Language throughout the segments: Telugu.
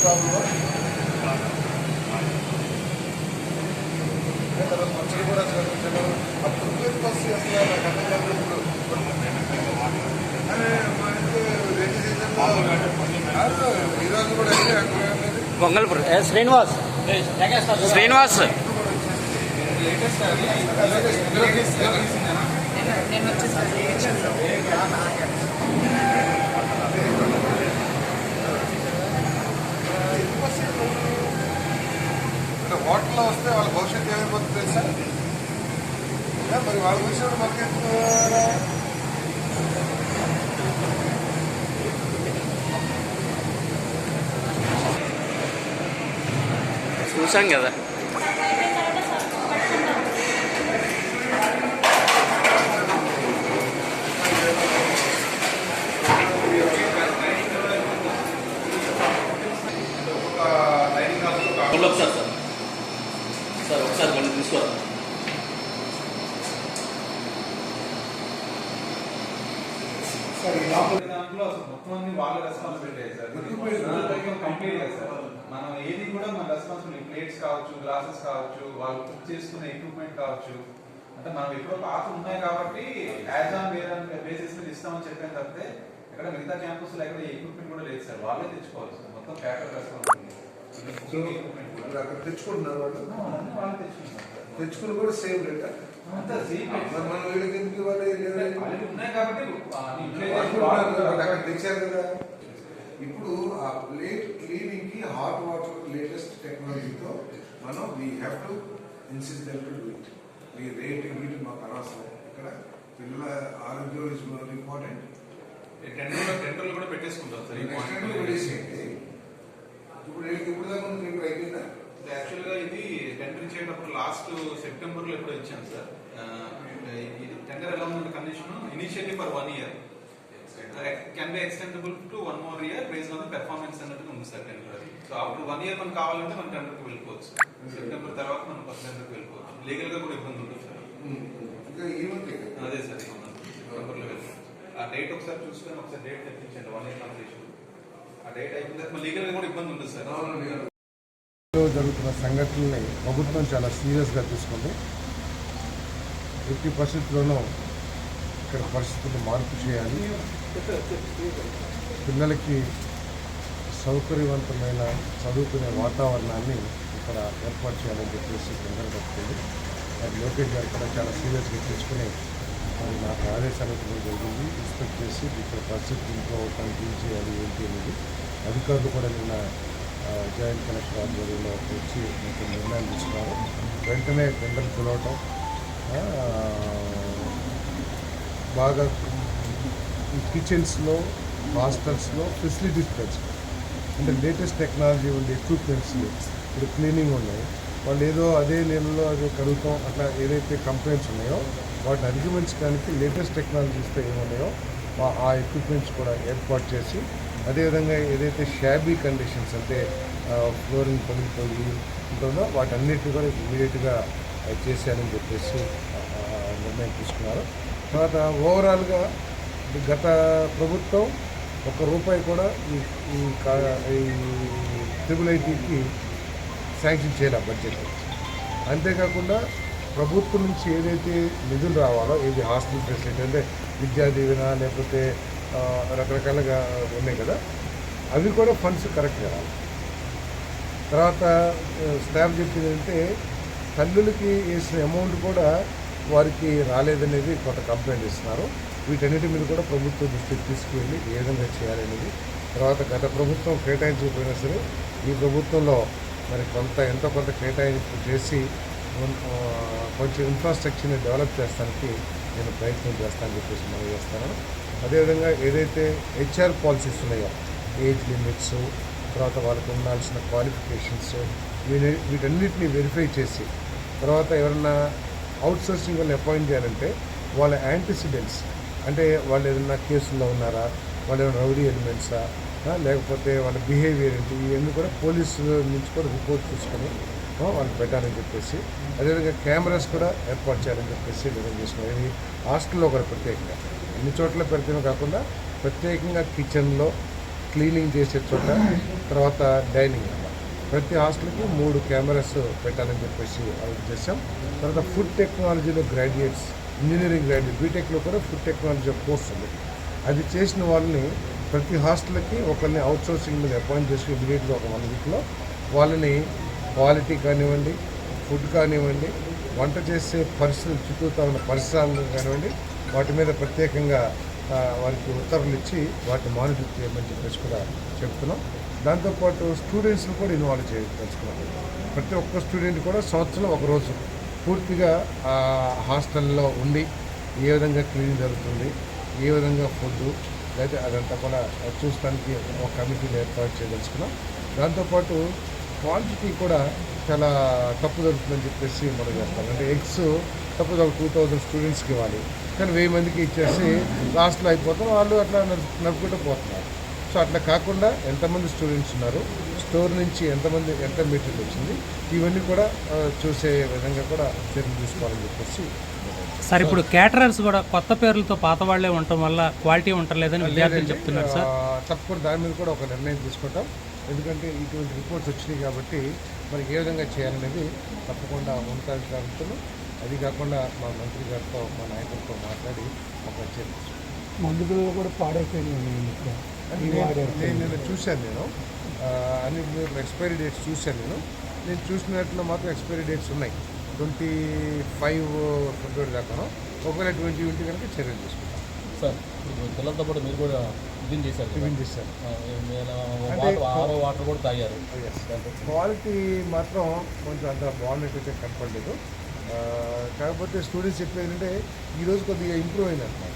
ప్రాబ్లమ్ మంచిగా కూడా చదివించాను. ఆ ప్రిపేర్ బస్ అసలు నాకు అర్థం కాదు. ఇప్పుడు మా ఇంట్లో రేటు సీజన్లో ఈరోజు కూడా అయితే అక్కడ మంగళపురం శ్రీనివాస్ శ్రీనివాస్ హోటల్లో వస్తే వాళ్ళ భవిష్యత్తు ఏమైపోతుంది తెలుసా? మరి వాళ్ళ భవిష్యత్తు మనకి చూసాం కదా. ఒకసారి సార్ ఒకసారి మనం తీసుకోవాలి. దాంట్లో అసలు మొత్తం అన్ని వాళ్ళ రెస్పాన్సిబిలిటీ సార్. Complete sir. మనం ఏది కూడా మన రెస్పాన్సిబిలిటీ. ప్లేట్స్ కావచ్చు, గ్లాసెస్ కావచ్చు, వాళ్ళు కుక్ చేసుకునే ఎక్విప్మెంట్ కావచ్చు. అంటే మనం ఎప్పుడో పాత ఉన్నాయి కాబట్టి యాజ్ ఆన్ వేరే బేసిస్ మీద ఇస్తామని చెప్పాను తప్పితే ఇక్కడ మిగతా క్యాంపస్ లో ఎక్కడ ఎక్విప్మెంట్ కూడా లేదు సార్. వాళ్ళే తెచ్చుకోవాలి సార్. మొత్తం ఫ్యాక్టరీ రెస్పాన్సిబిలిటీ. అక్కడ తెచ్చుకుంటున్నారు వాళ్ళు. వాళ్ళు తెచ్చుకుంటారు. తెచ్చుకుని కూడా సేమ్ రేట్ మనం వీళ్ళకి ఎందుకు ఇవ్వాలి? ఉన్నాయి కాబట్టి అక్కడ తెచ్చారు కదా. ఇప్పుడు ఆ ప్లేట్ క్లీనింగ్ కి హాట్ వాటర్ లేటెస్ట్ టెక్నాలజీతో మనం we have to insist them to do it. Me rate వీటి మాకు అనవసరం. ఇక్కడ పిల్లల ఆరోగ్యం ఇస్ మోర్ ఇంపార్టెంట్. టెండర్లు కూడా పెట్టేసుకుంటాం సార్. ఇప్పుడు ఇప్పుడు దాకా టెండర్ అయిపోయిందా? యాక్చువల్ గా ఇది టెండర్ ఇచ్చేటప్పుడు లాస్ట్ సెప్టెంబర్ లో ఎప్పుడు ఇచ్చాను సార్. ఇది టెండర్ ఎలా ఉంది condition initiative for 1 year can be extendable to 1 more year based on the performance అన్నట్టు ఉంది సార్ టెండర్. అది సో ఆఫ్టర్ 1 year మనకు కావాలంటే మనం టెండర్ కి వెళ్ళిపోవచ్చు. సెప్టెంబర్ తర్వాత మనం ఫస్ట్ టెండర్ కి వెళ్ళిపోవచ్చు. లీగల్ గా కూడా ఇబ్బంది ఉంటుంది సార్. అదే సార్ సెప్టెంబర్ లో వెళ్ళిపోవచ్చు. ఆ డేట్ ఒకసారి చూసుకొని ఒకసారి డేట్ తెప్పించండి. 1 year completion. ఆ డేట్ అయిపోయింది లీగల్ గా కూడా ఇబ్బంది ఉంటుంది సార్. జరుగుతున్న సంఘటనల్ని ప్రభుత్వం చాలా సీరియస్గా తీసుకుంది. ఎట్టి పరిస్థితుల్లోనూ ఇక్కడ పరిస్థితులు మార్పు చేయాలి. పిల్లలకి సౌకర్యవంతమైన చదువుకునే వాతావరణాన్ని ఇక్కడ ఏర్పాటు చేయాలని చెప్పేసి సందర్భపడుతుంది. అది లోకేష్ గారు కూడా చాలా సీరియస్గా తీసుకుని మరి నాకు ఆదేశాలు ఇవ్వడం జరిగింది. ఇన్స్పెక్ట్ చేసి ఇక్కడ పరిస్థితి ఇంట్లో అవటానికి ఏం చేయాలి ఏంటి అనేది అధికారులు కూడా నిన్న జాయింట్ కలెక్టర్ ఆధ్వర్యంలో వచ్చి మీకు నిర్ణయం తీసుకున్నారు. వెంటనే టెండర్ పిలవటం, బాగా ఈ కిచెన్స్లో హాస్టల్స్లో ఫెసిలిటీస్ పెంచడం, అంటే లేటెస్ట్ టెక్నాలజీ ఉండే ఎక్విప్మెంట్స్ ఇప్పుడు క్లీనింగ్ ఉన్నాయి. వాళ్ళు ఏదో అదే నీళ్ళలో అదే కడుగుతాం అట్లా ఏదైతే కంప్లైంట్స్ ఉన్నాయో వాటిని అధిగమించడానికి లేటెస్ట్ టెక్నాలజీస్తో ఏమున్నాయో ఆ ఎక్విప్మెంట్స్ కూడా ఏర్పాటు చేసి, అదేవిధంగా ఏదైతే షాబీ కండిషన్స్ అంటే ఫ్లోరింగ్ పగిలిపోయి ఉంటుందో వాటన్నిటిని కూడా ఇమీడియట్గా చేసేయాలని చెప్పేసి నిర్ణయం తీసుకున్నారు. తర్వాత ఓవరాల్గా గత ప్రభుత్వం ₹1 కూడా ఈ IIITకి శాంక్షన్ చేయాలి బడ్జెట్. అంతేకాకుండా ప్రభుత్వం నుంచి ఏదైతే నిధులు రావాలో ఇది హాస్టల్ ఫెసిలిటీ అంటే విద్యా దీవెన లేకపోతే రకరకాలుగా ఉన్నాయి కదా, అవి కూడా ఫండ్స్ కరెక్ట్గా రావాలి. తర్వాత స్టాఫ్ చెప్పింది అంటే తల్లులకి వేసిన అమౌంట్ కూడా వారికి రాలేదనేది కొంత కంప్లైంట్ ఇస్తున్నారు. వీటన్నిటి మీద కూడా ప్రభుత్వం దృష్టికి తీసుకువెళ్ళి ఏ విధంగా చేయాలనేది. తర్వాత గత ప్రభుత్వం కేటాయించకపోయినా సరే ఈ ప్రభుత్వంలో మరి ఎంతో కొంత కేటాయింపు చేసి కొంచెం ఇన్ఫ్రాస్ట్రక్చర్ని డెవలప్ చేస్తానికి నేను ప్రయత్నం చేస్తానని చెప్పేసి మనం చేస్తాను. అదేవిధంగా ఏదైతే HR పాలసీస్ ఉన్నాయో ఏజ్ లిమిట్స్, తర్వాత వాళ్ళకు ఉండాల్సిన క్వాలిఫికేషన్స్ వీటన్నిటిని వెరిఫై చేసి, తర్వాత ఎవరన్నా అవుట్సోర్సింగ్ వాళ్ళని అపాయింట్ చేయాలంటే వాళ్ళ యాంటిసిడెంట్స్ అంటే వాళ్ళు ఏదైనా కేసుల్లో ఉన్నారా, వాళ్ళు ఏమైనా రౌడీ ఎలిమెంట్సా, లేకపోతే వాళ్ళ బిహేవియర్ ఏంటి, ఇవన్నీ కూడా పోలీసు నుంచి కూడా రిపోర్ట్ తీసుకొని వాళ్ళు పెట్టాలని చెప్పేసి, అదేవిధంగా కెమెరాస్ కూడా ఏర్పాటు చేయాలని చెప్పేసి నిర్ణయం చేసుకున్నాం. ఇది హాస్టల్లో కూడా ప్రత్యేకంగా అన్ని చోట్ల పెడితేనే కాకుండా ప్రత్యేకంగా కిచెన్లో క్లీనింగ్ చేసే చోట, తర్వాత డైనింగ్ అలా ప్రతి హాస్టల్కి 3 కెమెరాస్ పెట్టాలని చెప్పేసి అది చేసాం. తర్వాత ఫుడ్ టెక్నాలజీలో గ్రాడ్యుయేట్స్, ఇంజనీరింగ్ గ్రాడ్యుయేట్, బీటెక్లో కూడా ఫుడ్ టెక్నాలజీ కోర్స్ ఉంది. అది చేసిన వాళ్ళని ప్రతి హాస్టల్కి ఒకరిని అవుట్సోర్సింగ్ మీద అపాయింట్ చేసి ఇమీడియట్గా ఒక 1 వీక్లో వాళ్ళని క్వాలిటీ కానివ్వండి, ఫుడ్ కానివ్వండి, వంట చేసే పరిస్థితులు చుట్టూతా ఉన్న పరిసరాలు కానివ్వండి, వాటి మీద ప్రత్యేకంగా వారికి ఉత్తర్వులు ఇచ్చి వాటిని మానిటర్ చేయమని చెప్పేసి కూడా చెప్తున్నాం. దాంతోపాటు స్టూడెంట్స్ని కూడా ఇన్వాల్వ్ చేయదలుచుకున్నాం. ప్రతి ఒక్క స్టూడెంట్ కూడా సంవత్సరం ఒకరోజు పూర్తిగా ఆ హాస్టల్లో ఉండి ఏ విధంగా క్లీనింగ్ జరుగుతుంది, ఏ విధంగా ఫుడ్ అయితే అదంతా కూడా చూడటానికి ఒక కమిటీని ఏర్పాటు చేయదలుచుకున్నాం. దాంతోపాటు క్వాంటిటీ కూడా చాలా తప్పు జరుగుతుందని చెప్పేసి మనం చేస్తాం. అంటే ఎగ్స్ తప్పు 2000 స్టూడెంట్స్కి ఇవ్వాలి, కానీ 1000 మందికి ఇచ్చేసి లాస్ట్లో అయిపోతాం, వాళ్ళు అట్లా నడుపుకుంటూ పోతున్నారు. సో అట్లా కాకుండా ఎంతమంది స్టూడెంట్స్ ఉన్నారు, స్టోర్ నుంచి ఎంత మెటీరియల్ వచ్చింది, ఇవన్నీ కూడా చూసే విధంగా కూడా చర్యలు తీసుకోవాలని చెప్పేసి. సార్ ఇప్పుడు క్యాటరర్స్ కూడా కొత్త పేర్లతో పాత వాళ్ళే ఉండటం వల్ల క్వాలిటీ ఉండలేదని విద్యార్థులు చెప్తున్నారు సార్. తప్పకుండా దాని మీద కూడా ఒక నిర్ణయం తీసుకుంటాం. ఎందుకంటే ఇటువంటి రిపోర్ట్స్ వచ్చినాయి కాబట్టి మరి ఏ విధంగా చేయాలనేది తప్పకుండా ఉన్నతాధికారులతో, అది కాకుండా మా మంత్రి గారితో, మా నాయకులతో మాట్లాడి ఒక చర్య మందులు కూడా పాడైపోయినాయి. నేను చూశాను, అన్ని ఎక్స్పైరీ డేట్స్ చూశాను. నేను చూసినట్లు మాత్రం ఎక్స్పైరీ డేట్స్ ఉన్నాయి 25 ఫిబ్రవరి దాకా. ఒకవేళ 2020 కనుక చర్యలు తీసుకుంటాం. సార్ ఇప్పుడు పిల్లలతో పాటు మీరు కూడా టిఫిన్ చేశారు. వాటర్ కూడా తాగారు. క్వాలిటీ మాత్రం కొంచెం అంత బాగున్నట్టయితే కనపడలేదు. కాకపోతే స్టూడెంట్స్ చెప్పేది ఏంటంటే ఈరోజు కొద్దిగా ఇంప్రూవ్ అయిందన్నమాట.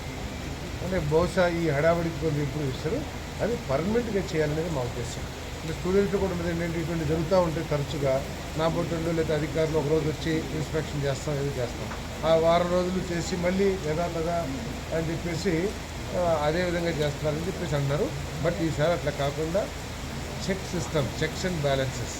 అంటే బహుశా ఈ హడావడికి కొద్దిగా ఇంప్రూవ్ చేస్తారు. అది పర్మనెంట్గా చేయాలనేది మా ఉద్దేశం. అంటే స్టూడెంట్స్ కూడా ఉన్నది ఏంటంటే ఇటువంటి జరుగుతూ ఉంటే తరచుగా నా బొట్టుండో లేదా అధికారులు ఒకరోజు వచ్చి ఇన్స్పెక్షన్ చేస్తాం, ఏది చేస్తాం, ఆ వారం రోజులు చేసి మళ్ళీ యథాతథ అని చెప్పేసి అదే విధంగా చేస్తున్నారని చెప్పేసి అన్నారు. బట్ ఈసారి అట్లా కాకుండా check system, checks and balances